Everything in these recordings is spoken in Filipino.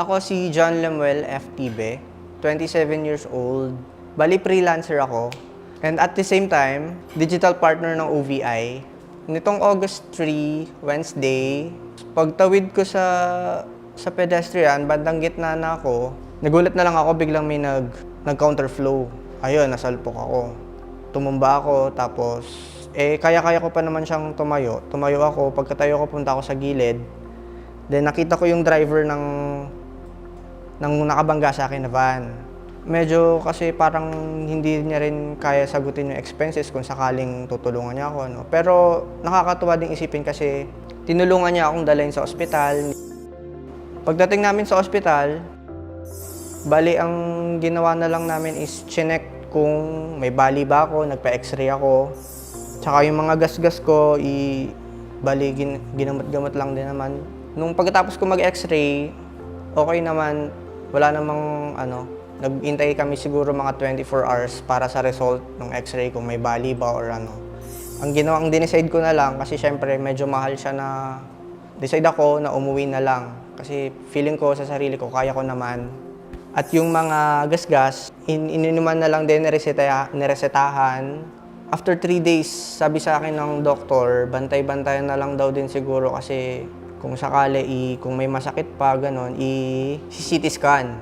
Ako si John Lemuel F. Tibe, 27 years old. Bali, freelancer ako. And at the same time, digital partner ng OVI. Nitong August 3, Wednesday, pagtawid ko sa pedestrian, bandang gitna na ako, nagulat na lang ako, biglang may nag-counterflow. Ayun, nasalpok ako. Tumumba ako, tapos, kaya-kaya ko pa naman siyang tumayo. Tumayo ako, pagkatayo ko, punta ako sa gilid. Then nakita ko yung driver ng nakabangga sa akin na van. Medyo kasi parang hindi niya rin kaya sagutin yung expenses kung sakaling tutulungan niya ako. No? Pero nakakatuwa ding isipin kasi tinulungan niya akong dalhin sa ospital. Pagdating namin sa ospital, bali ang ginawa na lang namin is chinek kung may bali ba ako, nagpa-x-ray ako. Tsaka yung mga gasgas ko, bali ginamot-gamot lang din naman. Nung pagkatapos ko mag-x-ray, okay naman, wala namang nag-intay kami siguro mga 24 hours para sa result ng x-ray kung may bali ba or ano. Ang dinicide ko na lang kasi syempre medyo mahal siya na decide ako na umuwi na lang kasi feeling ko sa sarili ko kaya ko naman. At yung mga gasgas, ininuman na lang din niresetahan. After 3 days, sabi sa akin ng doktor, bantay-bantayan na lang daw din siguro kasi kung sakali kung may masakit pa ganon, CT scan.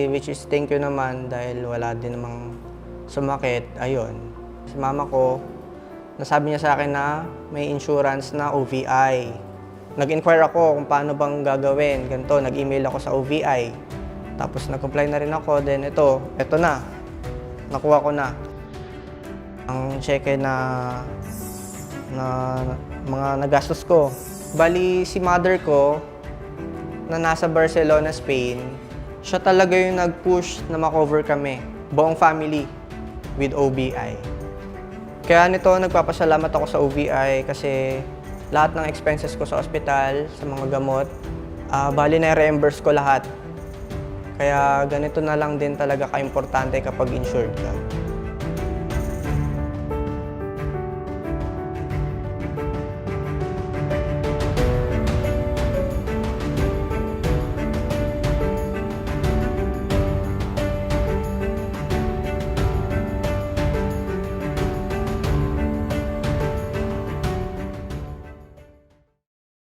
Which is thank you naman dahil wala din namang sumakit. Ayun. Si mama ko, nasabi niya sa akin na may insurance na OVI. Nag-inquire ako kung paano bang gagawin. Ganito, nag-email ako sa OVI. Tapos nag-comply na rin ako. Then ito na. Nakuha ko na. Ang cheque na mga nagastos ko. Bali, si mother ko na nasa Barcelona, Spain, siya talaga yung nag-push na makover kami, buong family, with OVI. Kaya nito, nagpapasalamat ako sa OVI kasi lahat ng expenses ko sa ospital, sa mga gamot, bali na-reimburse ko lahat. Kaya ganito na lang din talaga ka-importante kapag insured ka.